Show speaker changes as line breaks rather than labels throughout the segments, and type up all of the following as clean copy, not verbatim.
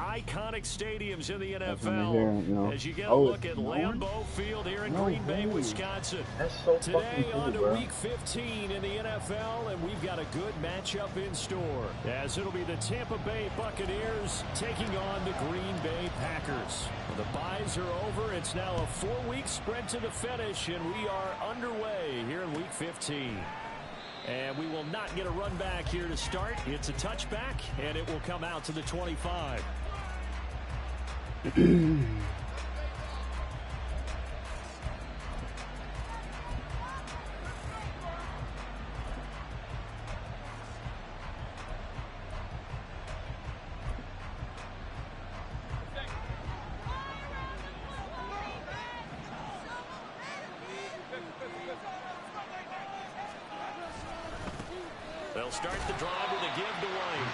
iconic stadiums in the NFL.
Here, you know.
As you get a look at Lambeau Field here in Green Bay, Wisconsin.
That's so
Today
cool,
on to
bro.
Week 15 in the NFL, and we've got a good matchup in store. As it'll be the Tampa Bay Buccaneers taking on the Green Bay Packers. The byes are over. It's now a 4-week sprint to the finish, and we are underway here in Week 15. And we will not get a run back here to start. It's a touchback, and it will come out to the 25. They'll start the drive with a give to White.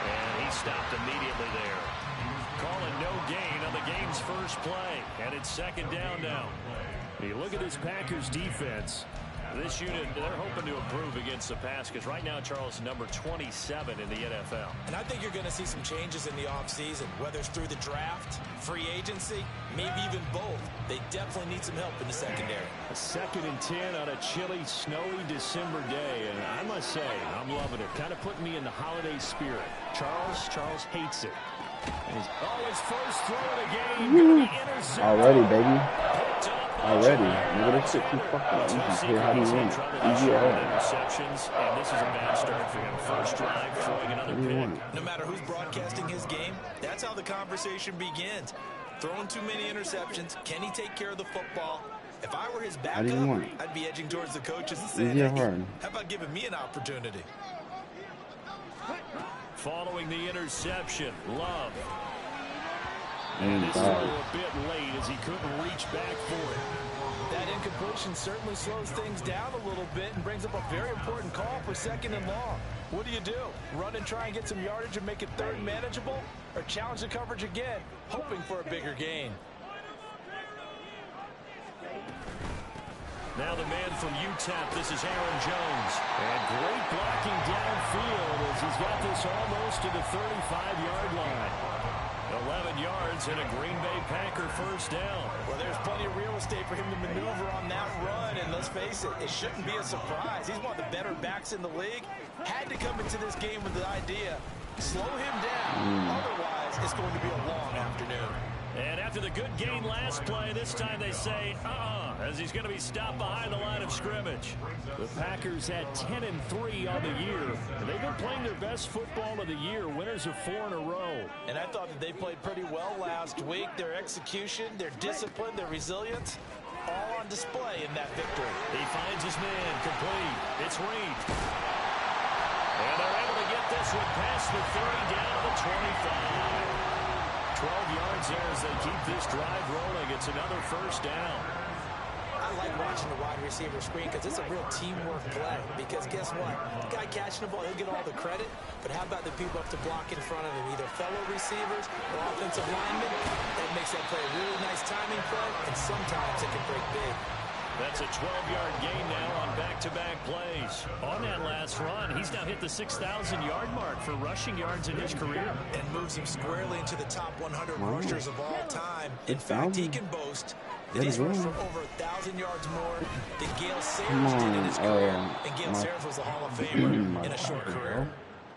And he stopped immediately there. Calling no gain on the game's first play. And it's second down now. You look at this Packers defense. This unit, they're hoping to improve against the pass because right now, Charles, number 27 in the NFL.
And I think you're going to see some changes in the offseason, whether it's through the draft, free agency, maybe even both. They definitely need some help in the secondary.
A 2nd and 10 on a chilly, snowy December day. And I must say, I'm loving it. Kind of putting me in the holiday spirit. Charles hates it. And his first throw of the game.
Already, baby. Already. Nigga, that shit too fucking easy. Here, how do you win? Easy at all.
Interceptions, and this is a bad start for him. First drive, throwing another pick.
No matter who's broadcasting his game, that's how the conversation begins. Throwing too many interceptions. Can he take care of the football? If I were his backup, I'd be edging towards the coaches and saying, hey, how about giving me an opportunity?
Following the interception, Love. And this throw a bit late as he couldn't reach back for it.
That incompletion certainly slows things down a little bit and brings up a very important call for 2nd and long. What do? Run and try and get some yardage and make it 3rd and manageable? Or challenge the coverage again, hoping for a bigger gain?
Now the man from UTEP, this is Aaron Jones. And great blocking downfield as he's got this almost to the 35-yard line. 11 yards and a Green Bay Packer first down.
Well, there's plenty of real estate for him to maneuver on that run, and let's face it, it shouldn't be a surprise. He's one of the better backs in the league. Had to come into this game with the idea, slow him down, otherwise it's going to be a long afternoon.
And after the good gain last play, this time they say, as he's going to be stopped behind the line of scrimmage. The Packers had 10-3 on the year. And they've been playing their best football of the year, winners of 4 in a row.
And I thought that they played pretty well last week. Their execution, their discipline, their resilience, all on display in that victory.
He finds his man, complete. It's Reed. And they're able to get this one past the 30 down to the 25. 12 yards there as they keep this drive rolling. It's another first down.
I like watching the wide receiver screen because it's a real teamwork play. Because guess what? The guy catching the ball, he'll get all the credit. But how about the people up to block in front of him? Either fellow receivers or offensive linemen. That makes that play a really nice timing play. And sometimes it can break big.
That's a 12-yard gain now on back-to-back plays. On that last run, he's now hit the 6,000-yard mark for rushing yards in his career.
And moves him squarely into the top 100 rushers of all time. In fact, he can boast that he's rushed for over 1,000 yards more than Gale Sayers did in his career. And Gale Sayers was a Hall of Famer in a short career.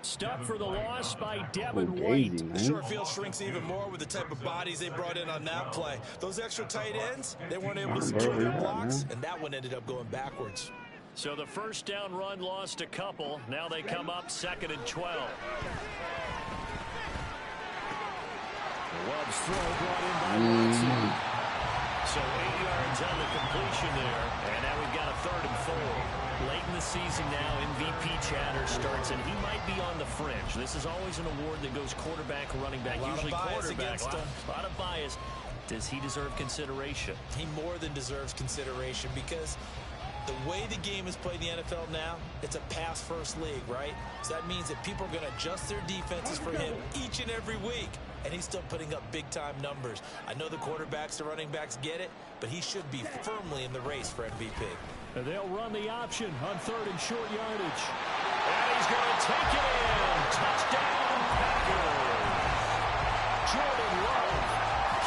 Stuck for the loss by Devin White.
The short field shrinks even more with the type of bodies they brought in on that play. Those extra tight ends, they weren't able to secure their blocks, and that one ended up going backwards.
So the first down run lost a couple. Now they come up 2nd and 12. Love's throw brought in by Watson. So 8 yards on the completion there, and now we've got a 3rd and 4. Late in the season now, MVP chatter starts, and he might be on the fringe. This is always an award that goes quarterback, running back, usually quarterback. A lot of bias. Does he deserve consideration?
He more than deserves consideration because the way the game is played in the NFL now, it's a pass-first league, right? So that means that people are going to adjust their defenses for him each and every week. And he's still putting up big-time numbers. I know the quarterbacks, the running backs get it, but he should be firmly in the race for MVP.
They'll run the option on 3rd and short yardage. And he's going to take it in. Touchdown, Packers. Jordan Love,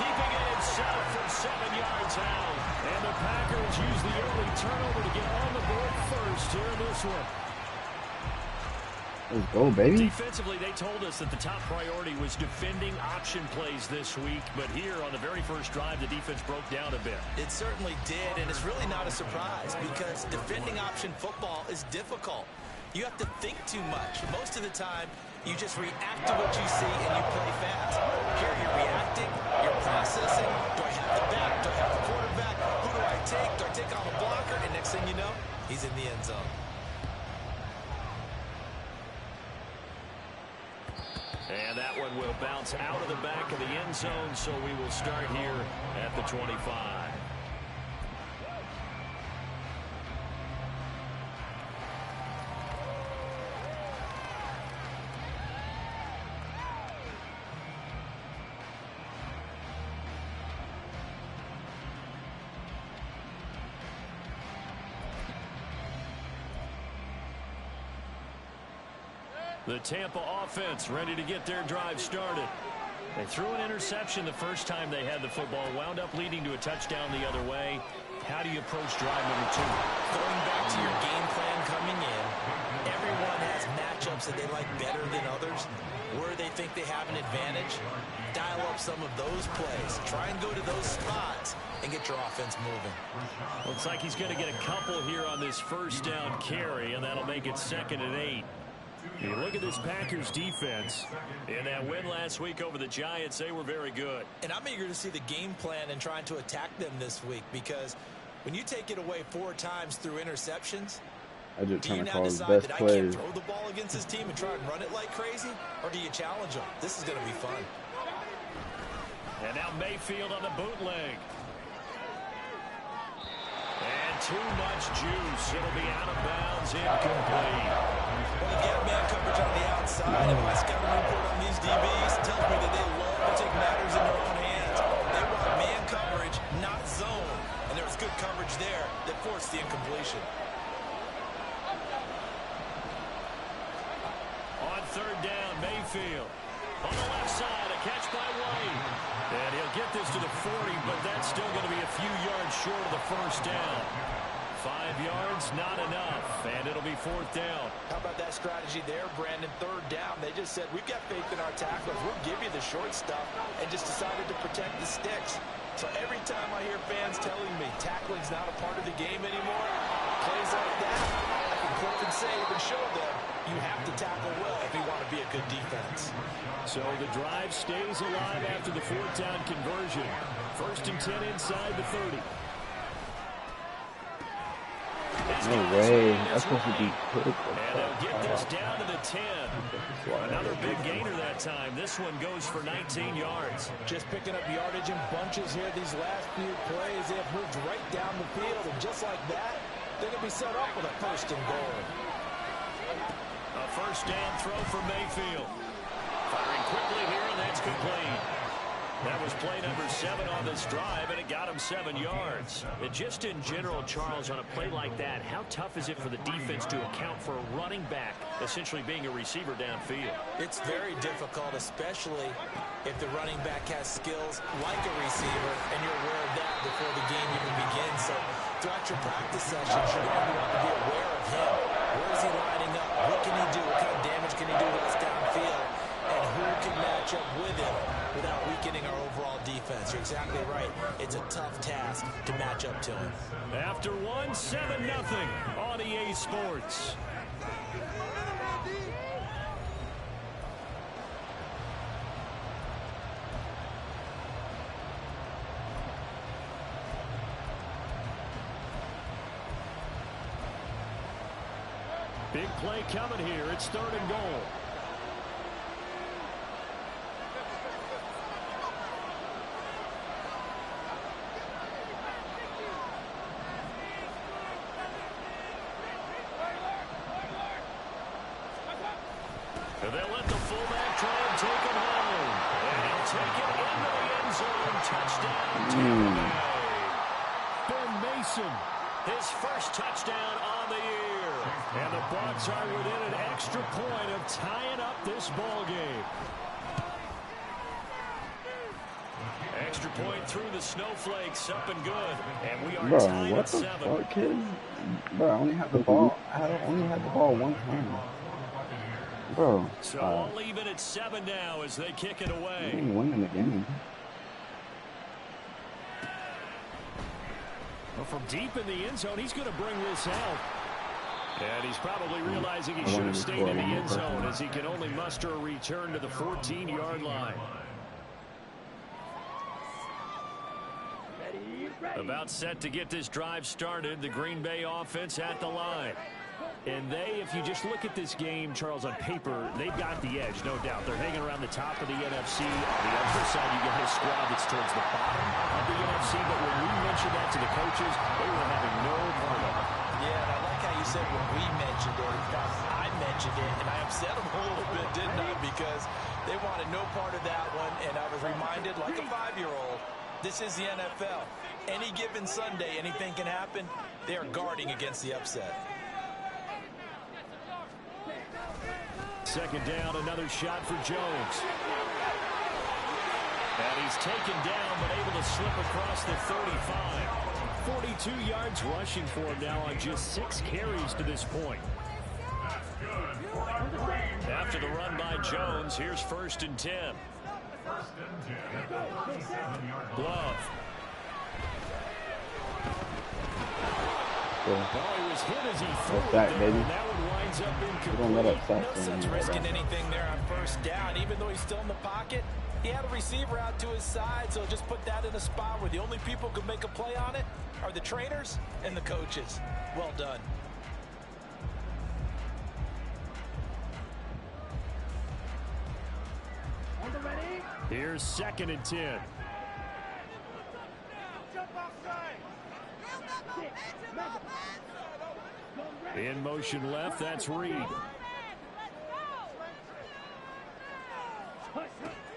keeping it himself from 7 yards out. And the Packers use the early turnover to get on the board first here in this one.
Let's go, baby.
Defensively, they told us that the top priority was defending option plays this week, but here on the very first drive, the defense broke down a bit.
It certainly did, and it's really not a surprise because defending option football is difficult. You have to think too much. Most of the time, you just react to what you see and you play fast. Here you're reacting, you're processing. Do I have the back? Do I have the quarterback? Who do I take? Do I take on a blocker? And next thing you know, he's in the end zone.
And that one will bounce out of the back of the end zone, so we will start here at the 25. The Tampa offense ready to get their drive started. They threw an interception the first time they had the football, wound up leading to a touchdown the other way. How do you approach drive number 2?
Going back to your game plan coming in, everyone has matchups that they like better than others. Where they think they have an advantage, dial up some of those plays. Try and go to those spots and get your offense moving.
Looks like he's going to get a couple here on this first down carry, and that'll make it 2nd and 8. You look at this Packers defense. In that win last week over the Giants, they were very good.
And I'm eager to see the game plan and trying to attack them this week because when you take it away 4 times through interceptions,
do you now
decide that I can't throw the ball against this team and try and run it like crazy? Or do you challenge them? This is going to be fun.
And now Mayfield on the bootleg. And too much juice. It'll be out of bounds, incomplete.
Well, they get man coverage on the outside, and my scouting report on these DBs tells me that they love to take matters in their own hands. They want man coverage, not zone. And there was good coverage there that forced the incompletion.
On 3rd down, Mayfield. On the left side, a catch by White. And he'll get this to the 40, but that's still going to be a few yards short of the first down. 5 yards, not enough, and it'll be 4th down.
How about that strategy there, Brandon? 3rd down, they just said, we've got faith in our tacklers. We'll give you the short stuff, and just decided to protect the sticks. So every time I hear fans telling me tackling's not a part of the game anymore, plays like that, I can clip and save and show them you have to tackle well if you want to be a good defense.
So the drive stays alive after the 4th down conversion. 1st and 10 inside the 30.
No way. That's supposed to be quick.
And they'll get this down to the 10. Another big gainer that time. This one goes for 19 yards.
Just picking up yardage in bunches here these last few plays. They have moved right down the field, and just like that, they're going to be set up with a 1st and goal.
A 1st down throw for Mayfield. Firing quickly here, and that's complete. That was play number 7 on this drive, and it got him 7 yards. And just in general, Charles, on a play like that, how tough is it for the defense to account for a running back essentially being a receiver downfield?
It's very difficult, especially if the running back has skills like a receiver, and you're aware of that before the game even begins. So throughout your practice sessions, you're going to want to be aware of him. Where is he lining up? What can he do? What kind of damage can he do to us downfield? And who can match up with him without weakening our overall defense? You're exactly right. It's a tough task to match up to him.
After 1, 7-0 on EA Sports. Big play coming here. It's 3rd and goal. And they'll let the fullback try and take him home. And he'll take it into the end zone. Touchdown, Tampa Bay. Ben Mason, his first touchdown on the year. And the Bucs are within an extra point of tying up this ball game. extra point through the snowflakes, up and good. And we are
Bro,
tied
what
at
the
7.
fuck, kid? Bro, I only had the ball. I only had the ball one time. Bro.
So all even at 7 now as they kick it away.
We ain't winning the game.
Well, from deep in the end zone, he's going to bring this out. And he's probably realizing he should have stayed in the end zone as he can only muster a return to the 14-yard line. About set to get this drive started, the Green Bay offense at the line. And they, if you just look at this game, Charles, on paper, they've got the edge, no doubt. They're hanging around the top of the NFC. On the other side, you got a squad that's towards the bottom of the NFC. But when we mentioned that to the coaches, they were having no part of it.
Yeah, and I like how you said when we mentioned it. In fact, I mentioned it, and I upset them a little bit, didn't I? Because they wanted no part of that one, and I was reminded, like a 5-year-old, this is the NFL. Any given Sunday, anything can happen. They are guarding against the upset.
Second down, another shot for Jones. And he's taken down, but able to slip across the 35. 42 yards rushing for him now on just 6 carries to this point. After the run by Jones, here's 1st and 10. Love. Well, he was hit as he threw it
back,
there,
baby.
and that one winds up incomplete.
Don't let it sack
No sense risking anything there on 1st down. Even though he's still in the pocket, he had a receiver out to his side, so just put that in a spot where the only people who can make a play on it are the trainers and the coaches. Well done.
Here's 2nd and 10. In motion left, that's Reed.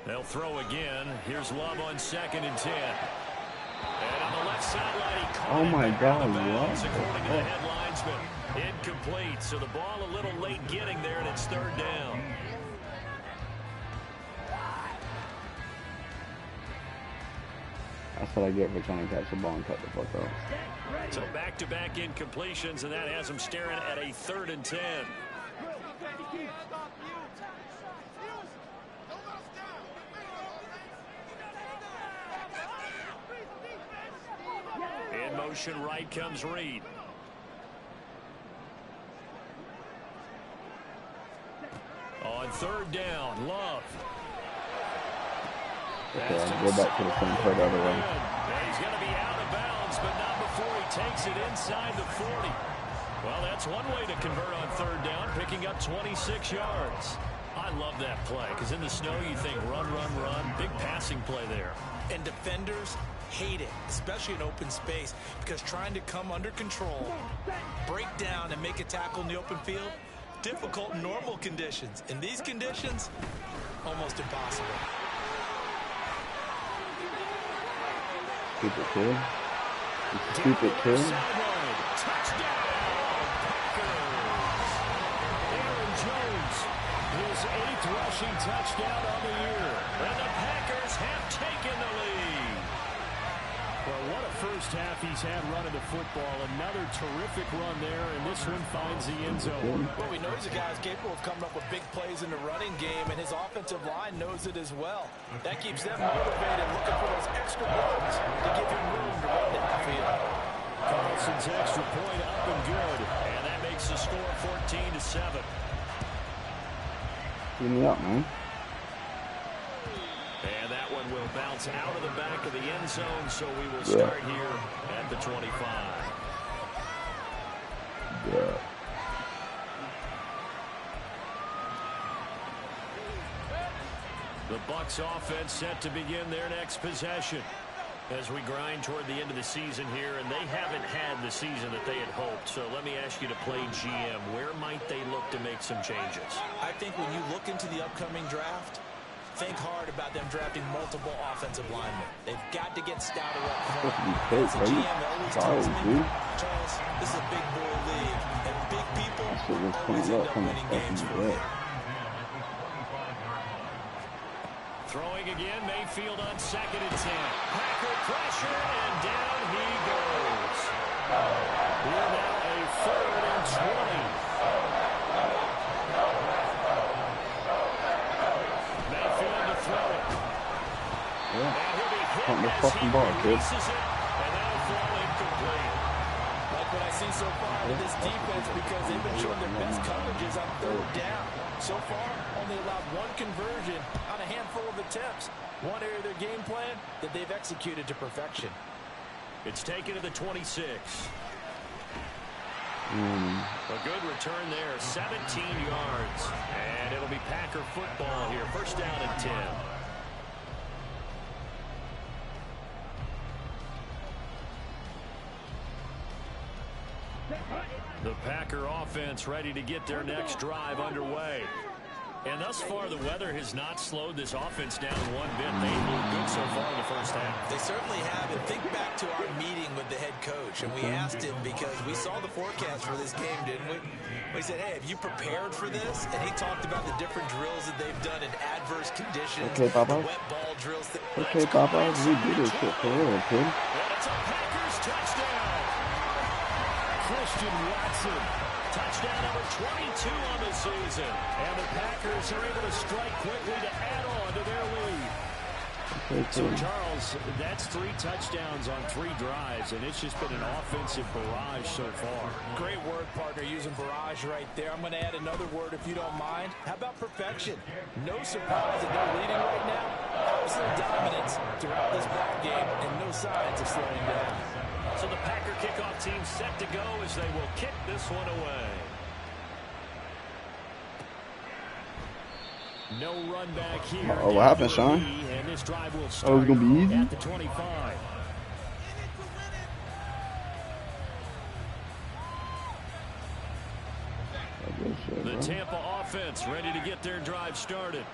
They'll throw again. Here's Love on 2nd and 10. And on the left sideline, he caught
Oh my God,
bounds,
what?
according to the headlinesman. Incomplete, so the ball a little late getting there, and it's 3rd down.
That's what I get for trying to catch the ball and cut the fuck off.
So back-to-back incompletions, and that has him staring at a 3rd and 10. In motion right comes Reed. On 3rd down, Love.
Okay, I'll go back to the same part of the way.
He's going to be out of bounds, but not before he takes it inside the 40. Well, that's one way to convert on 3rd down, picking up 26 yards. I love that play, because in the snow you think run, run, run. Big passing play there.
And defenders hate it, especially in open space, because trying to come under control, break down, and make a tackle in the open field, difficult in normal conditions. In these conditions, almost impossible.
Stupid kid. Stupid kid.
Touchdown, Packers. Aaron Jones, his 8th rushing touchdown on the year. And the Packers have taken the lead. Well, what a first half he's had running the football. Another terrific run there, and this one finds the end zone.
Well, we know he's a guy who's capable of coming up with big plays in the running game, and his offensive line knows it as well. That keeps them motivated, looking for those extra yards to give him room to run down the field.
Carlson's extra point up and good, and that makes the score 14-7.
Keep me up, man.
And that one will bounce out of the back of the end zone, so we will start here at the 25.
Yeah.
The Bucs offense set to begin their next possession as we grind toward the end of the season here, and they haven't had the season that they had hoped. So let me ask you to play GM. Where might they look to make some changes?
I think when you look into the upcoming draft, think hard about them drafting multiple offensive linemen. They've got to get stouter up front. As a GM always tells me, Charles, this is a big boy league, and big people always end up winning games for you.
Throwing again, Mayfield. Mayfield on 2nd and 10. Packer pressure, and down he goes. We're now a 3rd and 20. Mayfield to throw it.
Yeah.
And he'll be hit
Punt the
as
fucking
he
ball, kid.
releases it, and that'll fall incomplete.
Like what I see so far in this defense, because they've been showing their best coverages on 3rd down. So far, only allowed 1 conversion on a handful of attempts. One area of their game plan that they've executed to perfection.
It's taken to the 26. A good return there, 17 yards. And it'll be Packer football here. 1st down and 10. The Packer offense ready to get their next drive underway. And thus far, the weather has not slowed this offense down one bit. They've looked good so far in the 1st half.
They certainly have. And think back to our meeting with the head coach. And we asked him, because we saw the forecast for this game, didn't we? We said, hey, have you prepared for this? And he talked about the different drills that they've done in adverse conditions.
Okay, Papa.
The wet ball drills.
Okay, Papa. We do this shit for real, kid.
And it's a Packers touchdown. Christian Watson. Touchdown number 22 on the season. And the Packers are able to strike quickly to add on to their lead. So, Charles, that's 3 touchdowns on 3 drives, and it's just been an offensive barrage so far.
Great word, partner, using barrage right there. I'm going to add another word if you don't mind. How about perfection? No surprise that they're leading right now. Absolute dominance throughout this ball game, and no signs of slowing down.
So the Packer kickoff team set to go as they will kick this one away. No run back here.
Oh, what happened, Sean?
And this drive will
Oh, it's gonna be easy?
at the 25. The Tampa offense ready to get their drive started.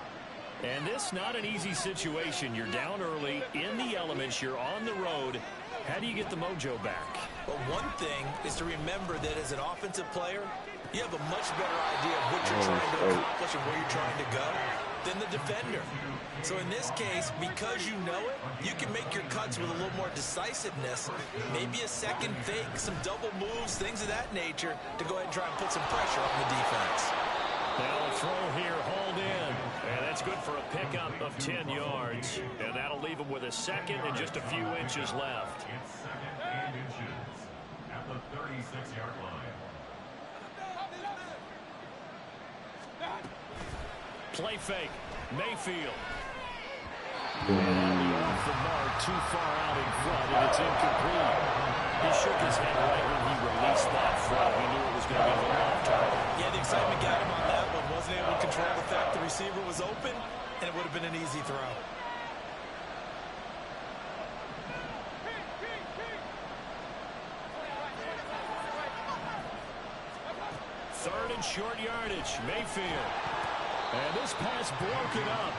And this not an easy situation. You're down early, in the elements, you're on the road. How do you get the mojo back?
Well, one thing is to remember that as an offensive player, you have a much better idea of what you're trying to accomplish and where you're trying to go than the defender. So in this case, because you know it, you can make your cuts with a little more decisiveness, maybe a second fake, some double moves, things of that nature, to go ahead and try and put some pressure on the defense.
Now a throw here, hauled in. And that's good for a pickup of 10 yards. And that'll leave them with a second and just a few inches left.
At the 36-yard line.
Play fake. Mayfield. And off the mark, too far out in front, and it's incomplete. He shook his head right when he released that throw. He knew it was going to be a little off target.
Yeah, the excitement got him on that one. Wasn't able to control the fact the receiver was open, and it would have been an easy throw.
Third and short yardage. Mayfield. And this pass broken up.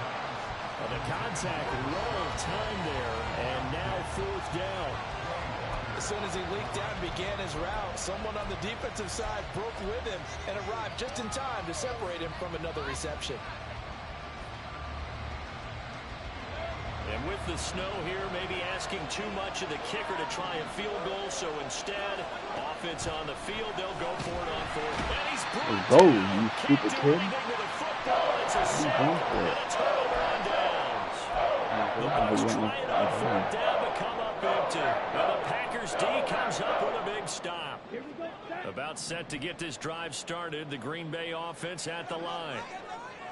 The contact roll time there, and now 4th down.
As soon as he leaked out and began his route, someone on the defensive side broke with him and arrived just in time to separate him from another reception.
And with the snow here, maybe asking too much of the kicker to try a field goal. So instead, offense on the field, they'll go for it on 4th. And he's brought
Go,
down.
you stupid
Can't do
kid.
anything with a football. It's a sack and a turnover on downs. The Bucs try it on 4th down, but come up empty. And the Packers D comes up with a big stop. About set to get this drive started. The Green Bay offense at the line.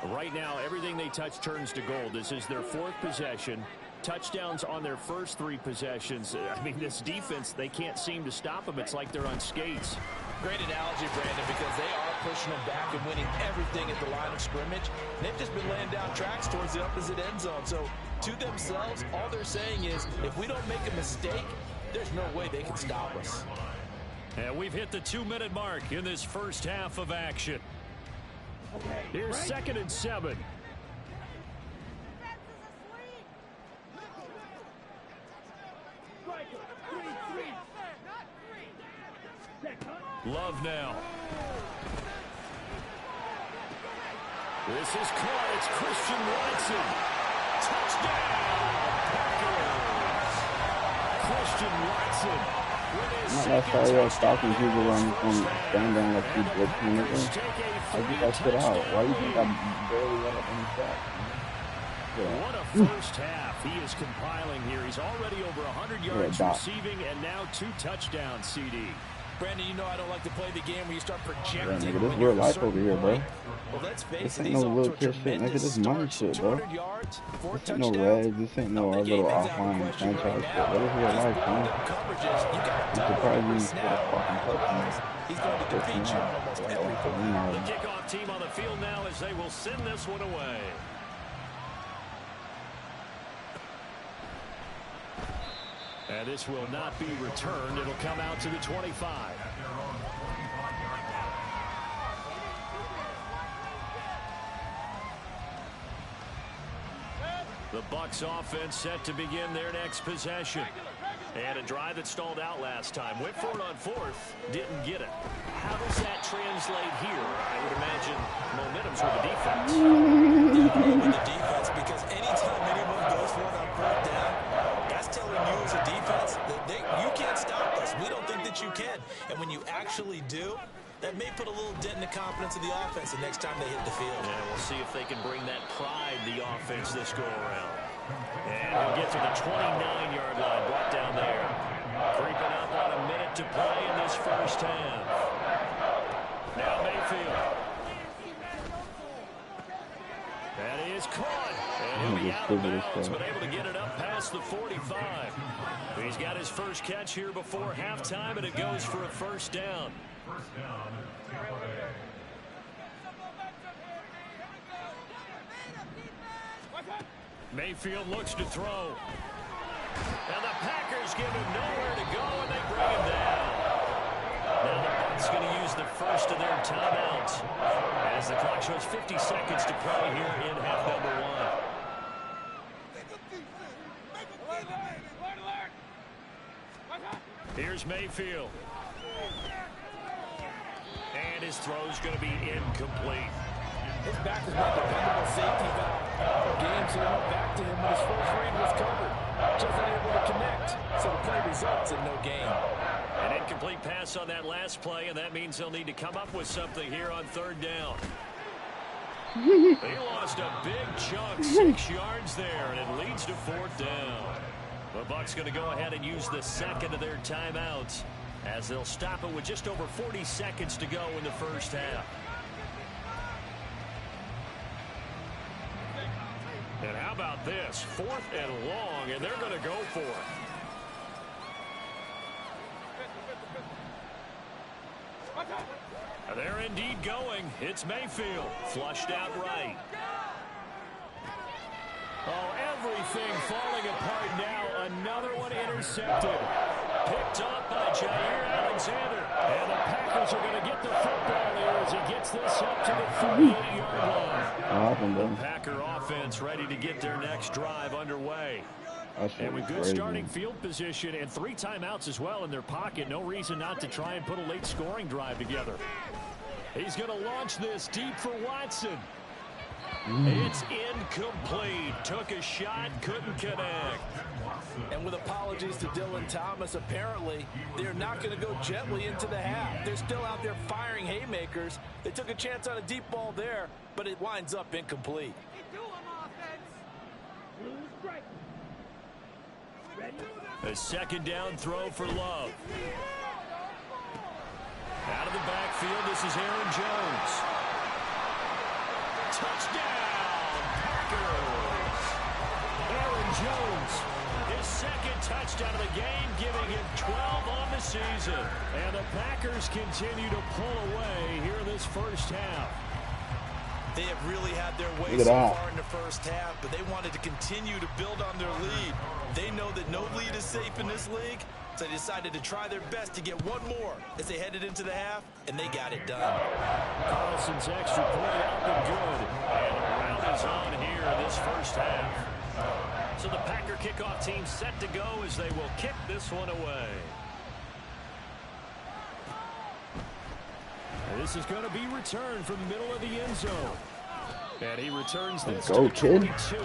Right now, everything they touch turns to gold. This is their 4th possession. Touchdowns on their first 3 possessions. I mean, this defense, they can't seem to stop them. It's like they're on skates.
Great analogy, Brandon, because they are pushing them back and winning everything at the line of scrimmage. They've just been laying down tracks towards the opposite end zone. So, to themselves, all they're saying is, if we don't make a mistake, there's no way they can stop us.
And we've hit the 2-minute mark in this first half of action. Here's 2nd and 7. Love now. This is caught. It's Christian Watson. Touchdown! Christian Watson.
I'm not that sorry about stopping people when I'm stand down like two blitz managers. I get that shit out. Why do you think I barely let up any shots?
What a first half. He is compiling here. He's already over 100 yards receiving and now 2 touchdowns, CD.
Brandon, you know I don't like to play the game where you start projecting.
Yeah, nigga, this real life over here, bro.
Well, let's face
this
it,
ain't no little kid shit, nigga. This money shit, bro. This ain't no red. This ain't no our little offline franchise shit. That is real life, man. I'm surprised you didn't get a fucking touchdown.
He's going to defeat you on almost every point.
The kickoff team on the field now as they will send this one away. And this will not be returned. It'll come out to the 25. The Bucs offense set to begin their next possession. And a drive that stalled out last time. Went for it on 4th. Didn't get it. How does that translate here? I would imagine momentum's with the defense.
Yeah, with the defense, because anytime anyone goes for it on 4th down, that's telling you as a defense that you can't stop us. We don't think that you can. And when you actually do, that may put a little dent in the confidence of the offense the next time they hit the field.
Yeah, we'll see if they can bring that pride, the offense, this go-around. And he'll get to the 29-yard line, brought down there. Creeping up on a minute to play in this first half. Now Mayfield. That is caught. And he'll be out of bounds, but able to get it up past the 45. He's got his first catch here before halftime, and it goes for a first down.
First down, Tampa Bay.
Mayfield looks to throw. And the Packers give him nowhere to go, and they bring him down. Now the Bucs going to use the first of their timeouts as the clock shows 50 seconds to play here in half number 1. Here's Mayfield. And his throw's going to be incomplete.
His back has been a dependable safety valve. Games here went back to him when his first read was covered. Just unable to connect. So the play results in no gain.
An incomplete pass on that last play, and that means they'll need to come up with something here on 3rd down. They lost a big chunk, 6 yards there, and it leads to 4th down. The Bucs going to go ahead and use the second of their timeouts as they'll stop it with just over 40 seconds to go in the first half. And how about this? 4th and long, and they're going to go for it. They're indeed going. It's Mayfield. Flushed out right. Oh, everything falling apart now. Another one intercepted. Picked up by Jair Alexander. And the Packers are going to get the football there as he gets this up to the 38-yard line. The Packer offense ready to get their next drive underway. And with good starting field position and 3 timeouts as well in their pocket, no reason not to try and put a late scoring drive together. He's going to launch this deep for Watson. It's incomplete. Took a shot, couldn't connect.
And with apologies to Dylan Thomas, apparently they're not going to go gently into the half. They're still out there firing haymakers. They took a chance on a deep ball there, but it winds up incomplete.
A 2nd down throw for Love. Out of the backfield, this is Aaron Jones. Touchdown, Packers! Aaron Jones, his 2nd touchdown of the game, giving him 12 on the season. And the Packers continue to pull away here in this first half.
They have really had their way so far in the first half, but they wanted to continue to build on their lead. They know that no lead is safe in this league, so they decided to try their best to get one more as they headed into the half, and they got it done.
Carlson's extra point up and good. And a round is on here in this first half. So the Packer kickoff team set to go as they will kick this one away. This is going to be returned from the middle of the end zone. And he returns this to 22.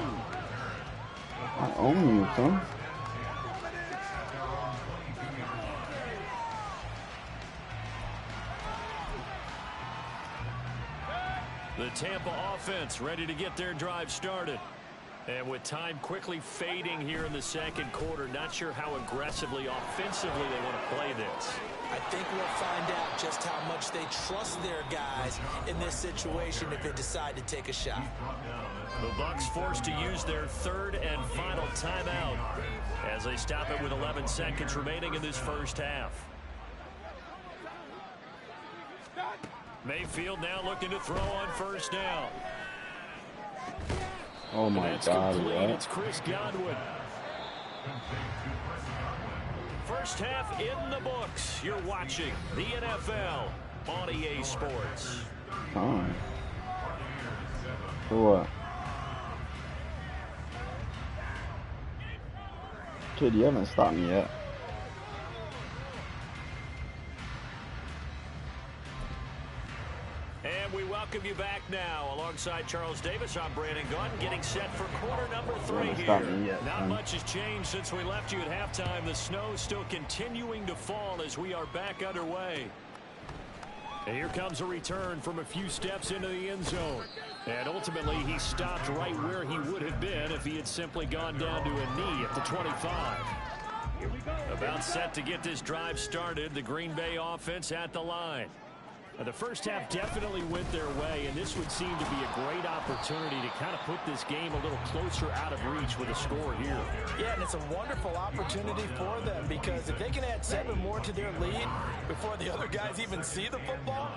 I own you, son.
Tampa offense ready to get their drive started. And with time quickly fading here in the second quarter, not sure how aggressively, offensively they want to play this.
I think we'll find out just how much they trust their guys in this situation if they decide to take a shot.
The Bucs forced to use their third and final timeout as they stop it with 11 seconds remaining in this first half. Mayfield now looking to throw on first down.
Oh my God, what?
It's Chris Godwin. First half in the books. You're watching the NFL on EA Sports.
Fine. For what? Kid, you haven't stopped me yet.
And we welcome you back now. Alongside Charles Davis, I'm Brandon Gunn, getting set for quarter number 3 here. Not much has changed since we left you at halftime. The snow still continuing to fall as we are back underway. And here comes a return from a few steps into the end zone. And ultimately, he stopped right where he would have been if he had simply gone down to a knee at the 25. About set to get this drive started, the Green Bay offense at the line. Now, the first half definitely went their way, and this would seem to be a great opportunity to kind of put this game a little closer out of reach with a score here.
Yeah, and it's a wonderful opportunity for them because if they can add 7 more to their lead before the other guys even see the football,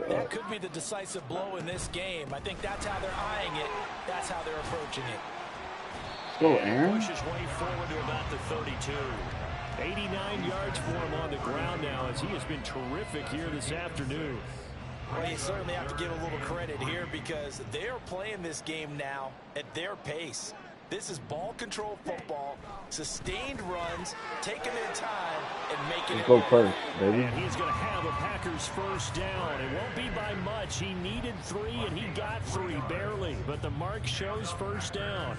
that could be the decisive blow in this game. I think that's how they're eyeing it. That's how they're approaching it.
Go, Aaron.
Pushes way forward to about the 32. 89 yards for him on the ground now as he has been terrific here this afternoon.
Well, you certainly have to give a little credit here because they're playing this game now at their pace. This is ball control football, sustained runs, taking their time, and making it.
Go first, baby.
And he's going to have a Packers first down. It won't be by much. He needed 3, and he got 3 barely. But the mark shows first down.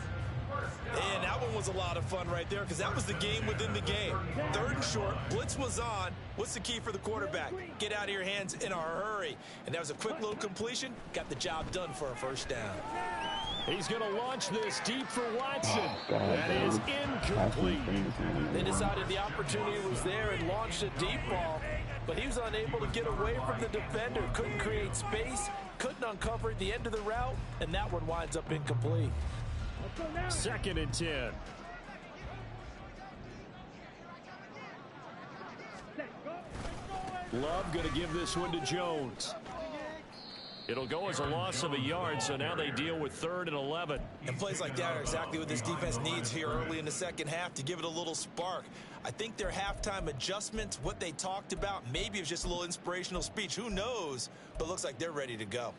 And that one was a lot of fun right there because that was the game within the game. 3rd and short, blitz was on. What's the key for the quarterback? Get out of your hands in a hurry. And that was a quick little completion. Got the job done for a first down.
He's going to launch this deep for Watson.
Oh, God,
that is incomplete.
They decided the opportunity was there and launched a deep ball, but he was unable to get away from the defender. Couldn't create space, couldn't uncover the end of the route, and that one winds up incomplete.
2nd and 10. Love going to give this one to Jones. It'll go as a loss of a yard, so now they deal with 3rd and 11.
And plays like that are exactly what this defense needs here early in the second half to give it a little spark. I think their halftime adjustments, what they talked about, maybe it was just a little inspirational speech. Who knows? But looks like they're ready to go.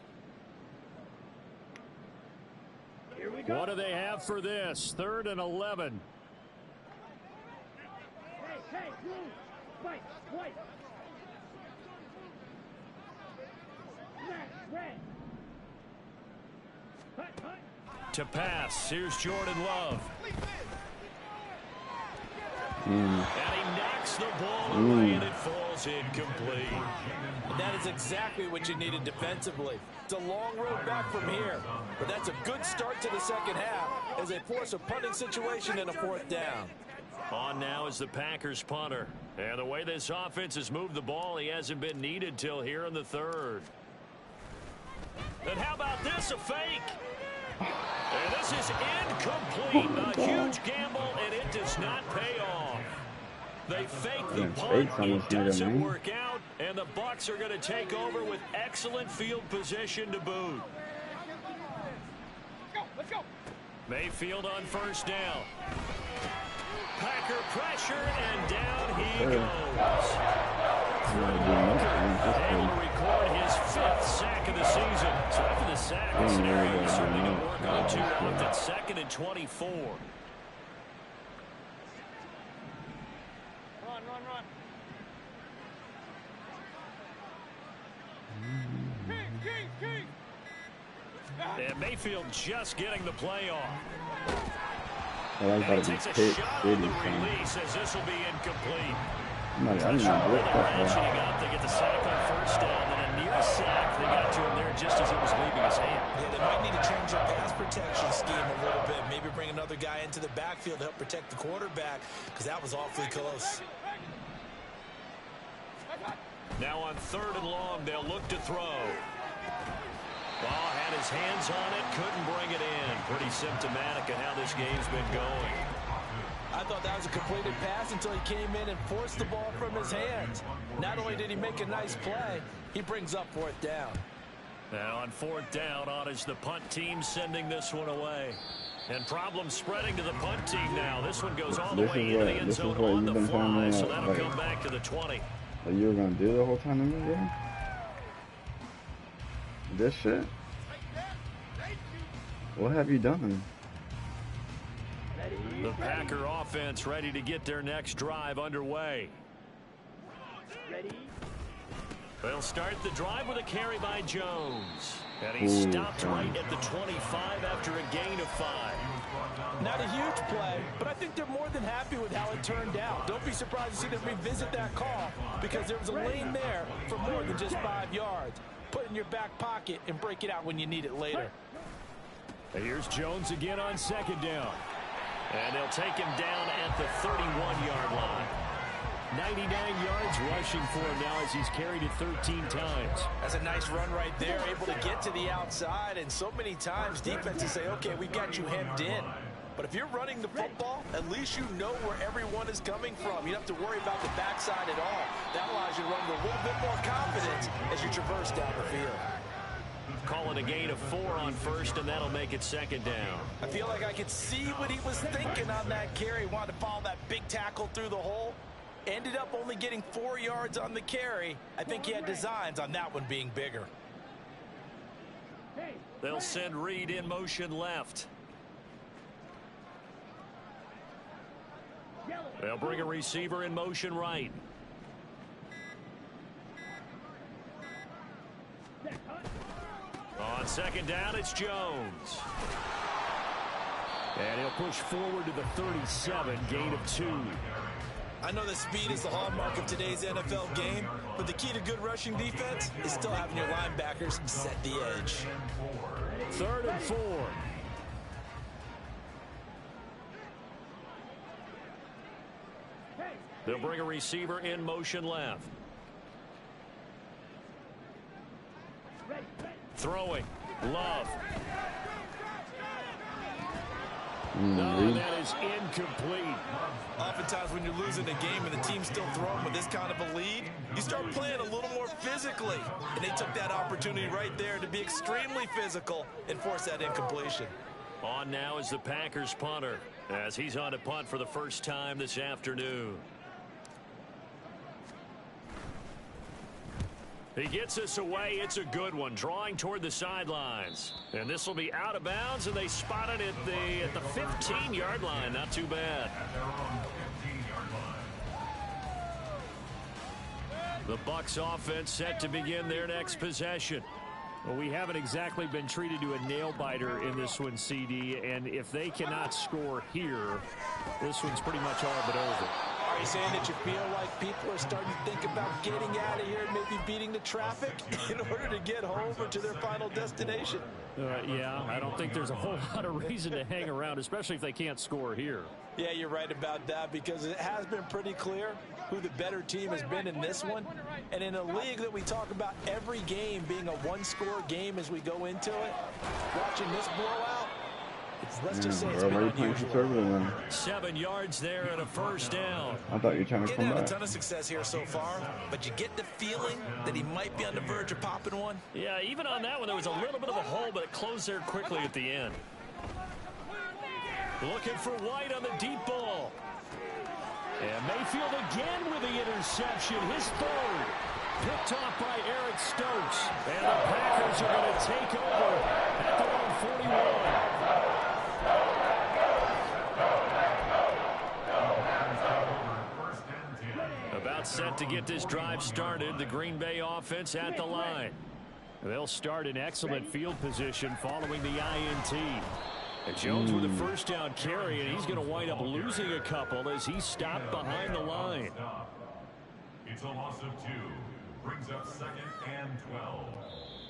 What do they have for this? 3rd and 11. To pass, here's Jordan Love. And he knocks the ball away, and it falls incomplete.
And that is exactly what you needed defensively. It's a long road back from here, but that's a good start to the second half as they force a punting situation and a 4th down.
On now is the Packers punter. And the way this offense has moved the ball, he hasn't been needed till here in the 3rd. And how about this, a fake? And this is incomplete. A huge gamble, and it does not pay off. They fake the punt. It doesn't work out, and the Bucs are going to take over with excellent field position to boot. Let's go. Mayfield on first down. Packer pressure, and down he goes. Able to record his 5th sack of the season. So after the sack, the scenario is certainly going to work on 2 out at 2nd and 24. Run. And Mayfield just getting the play off.
And he takes a shot on the
release as this will be incomplete.
I'm not
ratcheting up. They get the sack on first down, and near sack. They got to him there just as it was leaving his hand.
Yeah, they might need to change their pass protection scheme a little bit. Maybe bring another guy into the backfield to help protect the quarterback, because that was awfully close.
Now on 3rd and long, they'll look to throw. Ball had his hands on it, couldn't bring it in. Pretty symptomatic of how this game's been going.
I thought that was a completed pass until he came in and forced the ball from his hands. Not only did he make a nice play, he brings up 4th down.
Now on 4th down, on is the punt team sending this one away. And problems spreading to the punt team now. This one goes all the way into the end zone on the fly, so that'll come back to the 20.
What you were going to do the whole time in the game? This shit? What have you done?
The Packer offense ready to get their next drive underway. They'll start the drive with a carry by Jones. And he stopped right at the 25 after a gain of 5.
Not a huge play, but I think they're more than happy with how it turned out. Don't be surprised to see them revisit that call, because there was a lane there for more than just 5 yards. Put it in your back pocket and break it out when you need it later.
Here's Jones again on 2nd down. And they'll take him down at the 31-yard line. 99 yards rushing for him now as he's carried it 13 times.
That's a nice run right there, able to get to the outside. And so many times defenses say, okay, we've got you hemmed in. But if you're running the football, at least you know where everyone is coming from. You don't have to worry about the backside at all. That allows you to run with a little bit more confidence as you traverse down the field.
Calling a gain of 4 on 1st, and that'll make it 2nd down.
I feel like I could see what he was thinking on that carry. Wanted to follow that big tackle through the hole. Ended up only getting 4 yards on the carry. I think he had designs on that one being bigger.
They'll send Reed in motion left. They'll bring a receiver in motion right. On 2nd down, it's Jones. And he'll push forward to the 37, gain of 2.
I know that speed is the hallmark of today's NFL game, but the key to good rushing defense is still having your linebackers set the edge.
3rd and 4. They'll bring a receiver in motion left. Throwing. Love. No, that is incomplete.
Oftentimes when you're losing a game and the team's still throwing with this kind of a lead, you start playing a little more physically. And they took that opportunity right there to be extremely physical and force that incompletion.
On now is the Packers punter, as he's on to punt for the first time this afternoon. He gets us away. It's a good one, drawing toward the sidelines. And this will be out of bounds, and they spot it at the 15-yard line. Not too bad. The Bucs offense set to begin their next possession. Well, we haven't exactly been treated to a nail-biter in this one, CD, and if they cannot score here, this one's pretty much all but over.
Are you saying that you feel like people are starting to think about getting out of here and maybe beating the traffic in order to get home or to their final destination?
Yeah, I don't think there's a whole lot of reason to hang around, especially if they can't score here.
Yeah, you're right about that, because it has been pretty clear who the better team has been in this one. And in a league that we talk about every game being a one-score game as we go into it, watching this blowout, let's just say it's been unusual.
7 yards there and a first down.
I thought you were trying to come back.
Didn't have a ton of success here so far, but you get the feeling that he might be on the verge of popping one.
Yeah, even on that one, there was a little bit of a hole, but it closed there quickly at the end. Looking for White on the deep ball. And Mayfield again with the interception, his 3rd. Picked off by Eric Stokes. And the Packers are going to take over at their own 41. About set to get this drive started. The Green Bay offense at the line. They'll start in excellent field position following the INT. And Jones with a first down carry, and he's going to wind up losing a couple as he's stopped behind the line.
It's a loss of 2. brings up 2nd and 12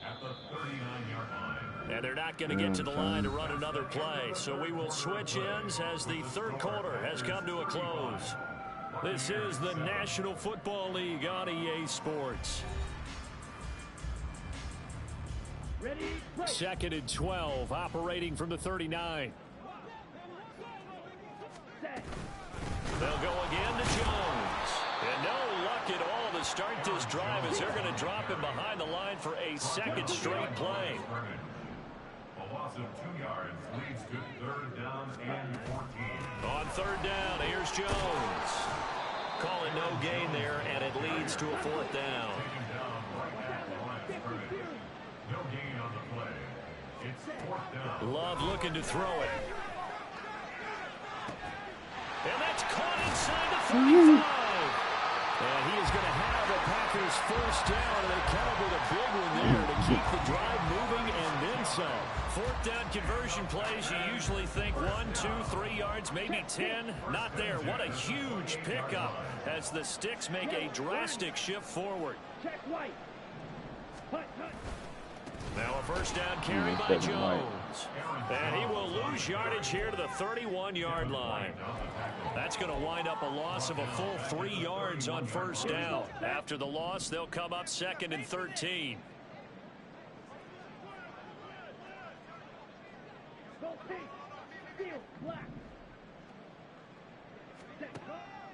at the 39-yard line.
And they're not going to get to the line to run another play, so we will switch ends as the third quarter has come to a close. This is the National Football League on EA Sports. 2nd and 12, operating from the 39. They'll go again to Jones. And no luck at all to start this drive as they're going to drop him behind the line for a second straight play.
A loss of 2 yards leads to 3rd down and 14.
On 3rd down, here's Jones. Calling no gain there, and it leads to a 4th down.
Taken down right at the line of scrimmage. No gain on the play. It's 4th down.
Love looking to throw it. And that's caught inside the 35. And he is going to have the Packers first down, and they come up with a big one there to keep the drive moving and then some. 4th down conversion plays, you usually think 1, 2, 3 yards, maybe 10. Not there. What a huge pickup as the Sticks make a drastic shift forward. Now a first down carry by Jones. And he will lose yardage here to the 31-yard line. That's going to wind up a loss of a full 3 yards on first down. After the loss, they'll come up 2nd and 13.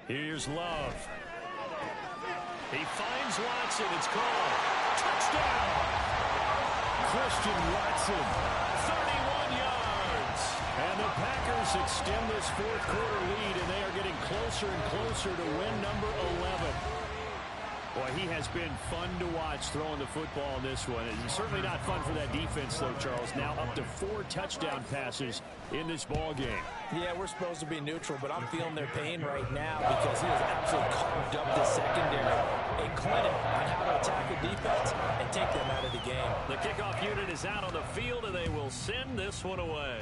Here's Love. He finds Watson. It's called. Touchdown! Christian Watson, 31 yards. And the Packers extend this 4th quarter lead, and they are getting closer and closer to win number 11. Boy, he has been fun to watch throwing the football in this one. It's certainly not fun for that defense, though, Charles. Now up to 4 touchdown passes in this ball game.
Yeah, we're supposed to be neutral, but I'm feeling their pain right now because he has absolutely carved up the secondary. A clinic on how to attack a defense and take them out of the game.
The kickoff unit is out on the field, and they will send this one away.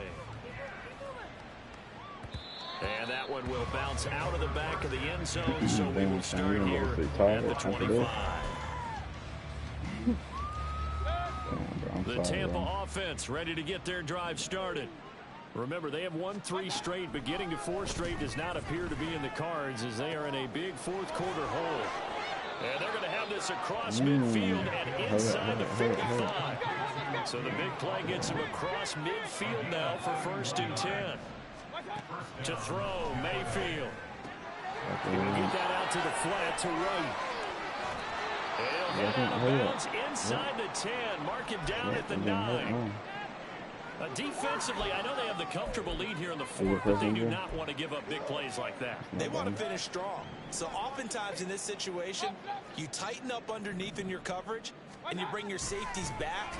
And that one will bounce out of the back of the end zone, so we will start here at the 25. The Tampa offense ready to get their drive started. Remember, they have won 3 straight, but getting to 4 straight does not appear to be in the cards as they are in a big 4th quarter hole. And they're going to have this across midfield and inside the 55. So the big play gets him across midfield now for 1st and 10. To throw, Mayfield. He will get that out to the flat to right. He'll get out of bounds inside the 10. Mark him down at the 9. Defensively, I know they have the comfortable lead here in the 4th, but they do not want to give up big plays like that.
They want to finish strong. So oftentimes in this situation, you tighten up underneath in your coverage, and you bring your safeties back.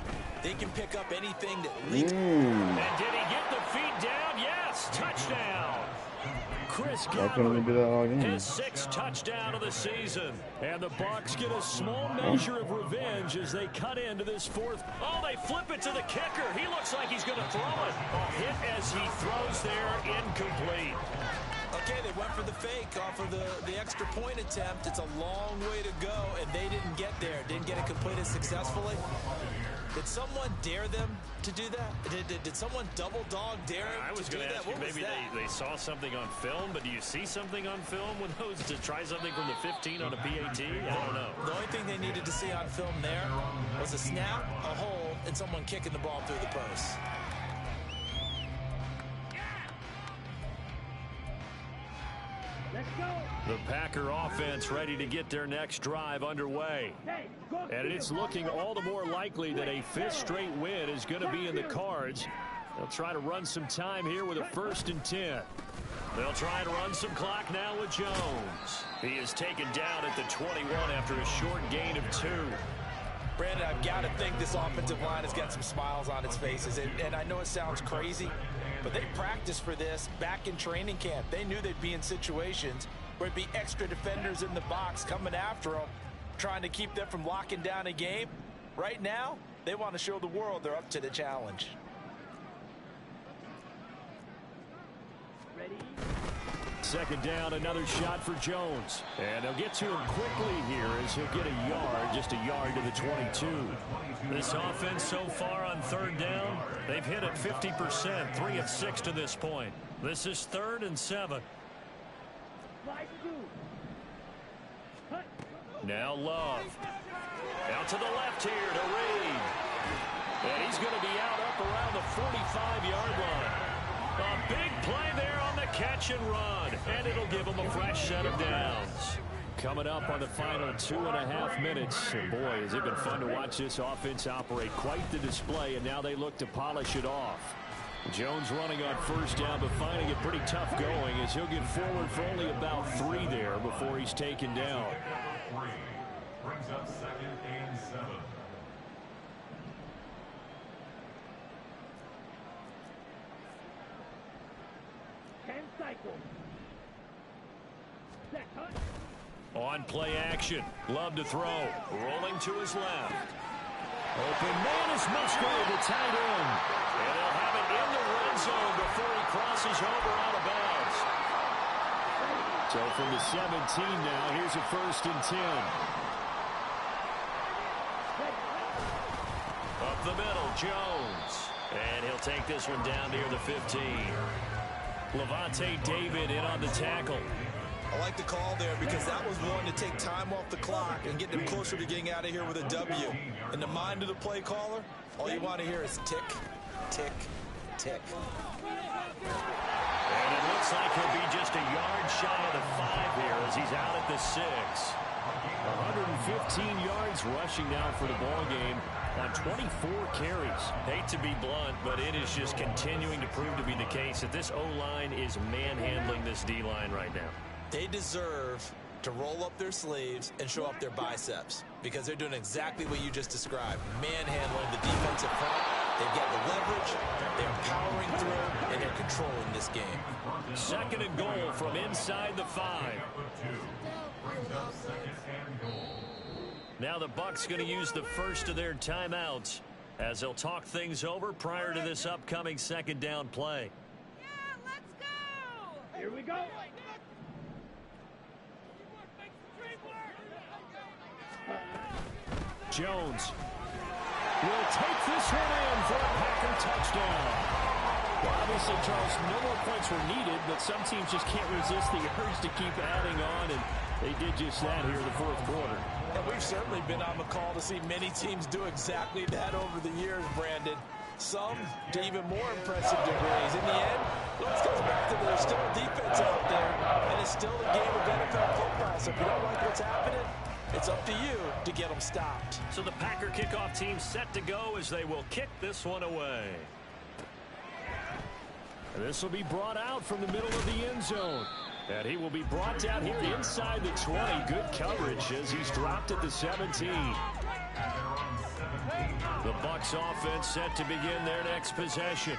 They can pick up anything that leaks.
And did he get the feet down? Yes, touchdown. Chris Godwin, his 6th touchdown of the season. And the Bucs get a small measure of revenge as they cut into this 4th. Oh, they flip it to the kicker. He looks like he's going to throw it. A hit as he throws there, incomplete.
Okay, they went for the fake off of the extra point attempt. It's a long way to go, and they didn't get there. Didn't get it completed successfully. Did someone dare them to do that? Did someone double dog dare them
I was
to do
going to
that?
ask you, maybe they saw something on film, but do you see something on film with those to try something from the 15 on a PAT? I don't know.
The only thing they needed to see on film there was a snap, a hole, and someone kicking the ball through the post.
The Packer offense ready to get their next drive underway. And it's looking all the more likely that a 5th straight win is going to be in the cards. They'll try to run some time here with a 1st and 10. They'll try to run some clock now with Jones. He is taken down at the 21 after a short gain of 2.
Brandon, I've got to think this offensive line has got some smiles on its faces. And I know it sounds crazy, but they practiced for this back in training camp. They knew they'd be in situations where it'd be extra defenders in the box coming after them, trying to keep them from locking down a game. Right now, they want to show the world they're up to the challenge.
Second down, another shot for Jones. And they'll get to him quickly here as he'll get a yard, just a yard to the 22. This offense so far on third down, they've hit it 50%, 3 of 6 to this point. This is 3rd and 7. Now Love. Out to the left here to Reed. And he's going to be out up around the 45-yard line. A big play there on the catch and run. And it'll give him a fresh set of downs. Coming up on the final 2.5 minutes. And boy, has it been fun to watch this offense operate. Quite the display, and now they look to polish it off. Jones running on first down, but finding it pretty tough going as he'll get forward for only about 3 there before he's taken down.
Brings up 2nd and 7.
On play action. Love to throw. Rolling to his left. Open man is Musgrave, the tight end. And they'll have it in the red zone before he crosses over out of bounds. So from the 17 now, here's a 1st and 10. Up the middle, Jones. And he'll take this one down near the 15. Levante David in on the tackle.
I like the call there because that was one to take time off the clock and get them closer to getting out of here with a W. In the mind of the play caller, all you want to hear is tick, tick, tick.
And it looks like he'll be just a yard shy of the 5 here as he's out at the 6. 115 yards rushing now for the ball game on 24 carries.
Hate to be blunt, but it is just continuing to prove to be the case that this O-line is manhandling this D-line right now.
They deserve to roll up their sleeves and show up their biceps because they're doing exactly what you just described, manhandling the defensive front. They've got the leverage, they're powering through, and they're controlling this game.
2nd and goal from inside the 5. Now the Bucs going to use the first of their timeouts as they'll talk things over prior to this upcoming 2nd down play.
Yeah, let's go!
Here we go.
Jones will take this one in for a Packer touchdown. Well, obviously, Charles, no more points were needed, but some teams just can't resist the urge to keep adding on, and they did just that here in the 4th quarter.
And we've certainly been on the call to see many teams do exactly that over the years, Brandon. Some to even more impressive degrees. In the end, this goes back to there's still a defense out there, and it's still a game of NFL football. So if you don't like what's happening, it's up to you to get them stopped.
So the Packer kickoff team set to go as they will kick this one away. And this will be brought out from the middle of the end zone. And he will be brought down here inside the 20. Good coverage as he's dropped at the 17. The Bucs offense set to begin their next possession.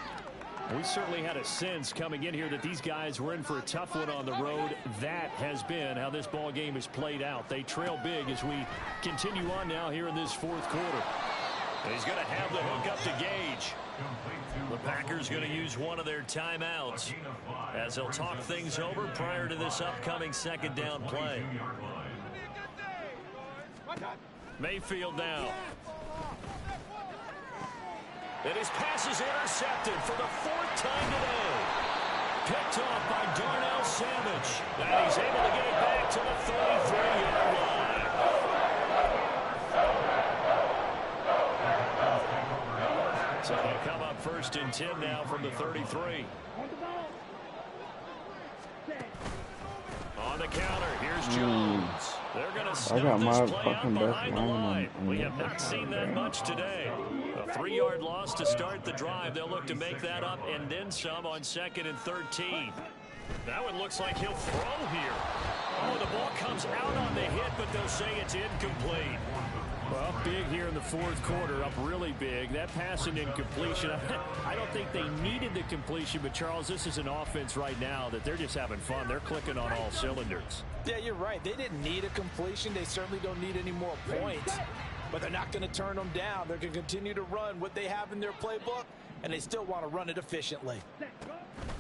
We certainly had a sense coming in here that these guys were in for a tough one on the road. That has been how this ball game has played out. They trail big as we continue on now here in this 4th quarter. And he's going to have the hook up to Gage. The Packers going to use one of their timeouts as they'll talk things over prior to this upcoming 2nd down play. Mayfield now. And his pass is intercepted for the 4th time today. Picked off by Darnell Savage. And he's able to get it back to the 33-yard line. So they'll come up 1st and 10 now from the 33. On the counter, here's Jones. They're going to snuff this play out behind the line. We have not seen that much today. A 3-yard loss to start the drive. They'll look to make that up and then some on 2nd and 13. That one looks like he'll throw here. Oh, the ball comes out on the hit, but they'll say it's incomplete. Well, big here in the 4th quarter, up really big. That pass and incompletion, I don't think they needed the completion, but Charles, this is an offense right now that they're just having fun. They're clicking on all cylinders.
Yeah, you're right. They didn't need a completion. They certainly don't need any more points, but they're not going to turn them down. They're going to continue to run what they have in their playbook, and they still want to run it efficiently.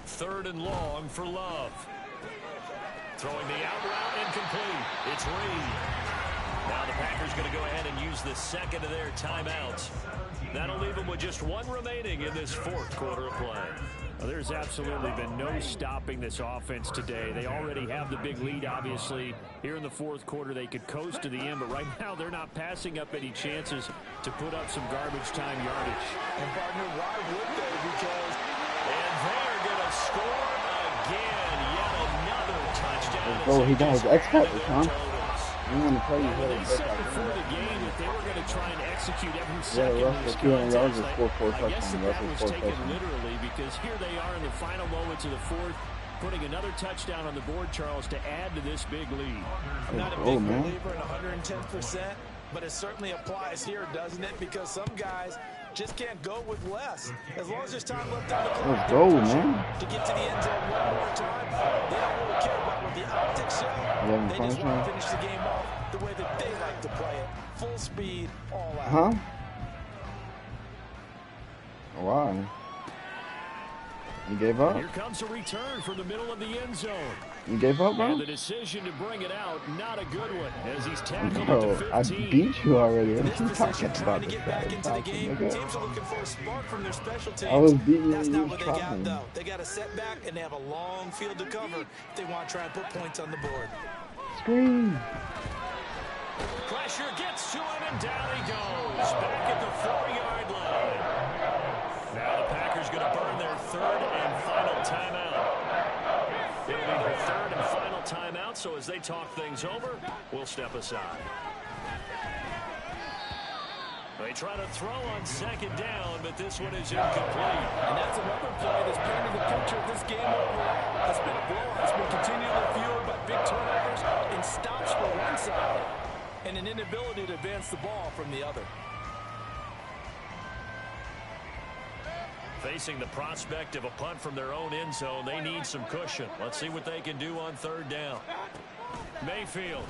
3rd and long for Love. Throwing the out route incomplete. It's Reed. Now the Packers going to go ahead and use the second of their timeouts. That'll leave them with just one remaining in this fourth quarter of play. Well, there's absolutely been no stopping this offense today. They already have the big lead, obviously. Here in the fourth quarter, they could coast to the end, but right now they're not passing up any chances to put up some garbage time yardage.
And, partner, why would they? Because...
And they're going to score again. Yet another touchdown.
Oh, he got his X Factor, huh? You want to play
They said before the game that they were going to try and execute every second.
Yeah, Russell 200 yards and score 4
I guess
touchdowns.
that was taken literally because here they are in the final moments of the fourth, putting another touchdown on the board, Charles, to add to this big lead.
I'm not a big believer in 110%, but it certainly applies here, doesn't it? Because some guys just can't go with less. As long as there's time left on the clock,
let's go, man.
To get to the end zone one more time, they don't really care about what the optics show. They just want to finish the game off the way that they like to play it. Full speed, all out.
Huh? Why? You gave up?
Here comes a return from the middle of the end zone.
You gave up, bro?
And the decision to bring it out, not a good one, as he's tackled
Bro,
at the 15.
I beat you already. What
This
are you talking
possession,
about?
trying to get back into the game.
Nigga.
Teams are looking for a spark from their special teams.
I was beating
That's
you.
not what they got, though. They got a setback, and they have a long field to cover if they want to try and put points on the board.
Scream.
Pressure gets to him, and down he goes. Back at the 4-yard line. Now the Packers going to burn their third and final timeout. It'll be their third and final timeout, so as they talk things over, we'll step aside. They try to throw on second down, but this one is incomplete.
And that's another play that's painted the picture of this game overall. It's been blown. It's been continually fueled by big turnovers and stops for one side and an inability to advance the ball from the other.
Facing the prospect of a punt from their own end zone, they need some cushion. Let's see what they can do on third down. Mayfield.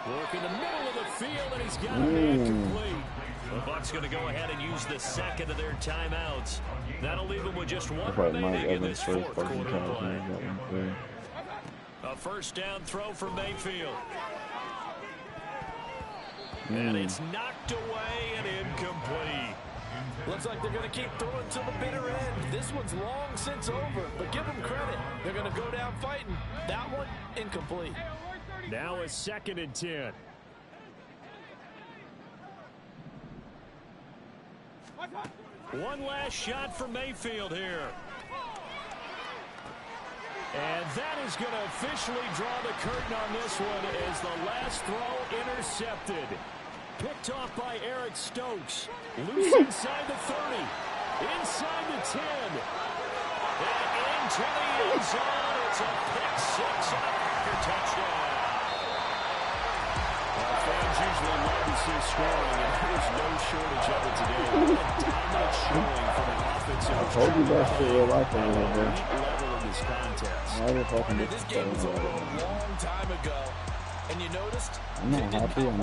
Work in the middle of the field, and he's got a man complete. The Bucs going to go ahead and use the second of their timeouts. That'll leave them with just one remaining in this fourth quarter of play. A first down throw for Mayfield. And it's knocked away and incomplete.
Looks like they're going to keep throwing to the bitter end. This one's long since over, but give them credit. They're going to go down fighting. That one, incomplete.
Now a 2nd and 10. One last shot for Mayfield here. And that is going to officially draw the curtain on this one as the last throw intercepted. Picked off by Eric Stokes. Loose inside the 30. Inside the 10. And into the end zone. It's a pick six and a Packer touchdown. Fans usually love to see scoring, and there's no shortage of it today. What a dominant showing from the offensive.
I told you that's the real life over there, bro.
Level of this contest.
This game was over a long time ago, and you noticed
I'm not happy. I'm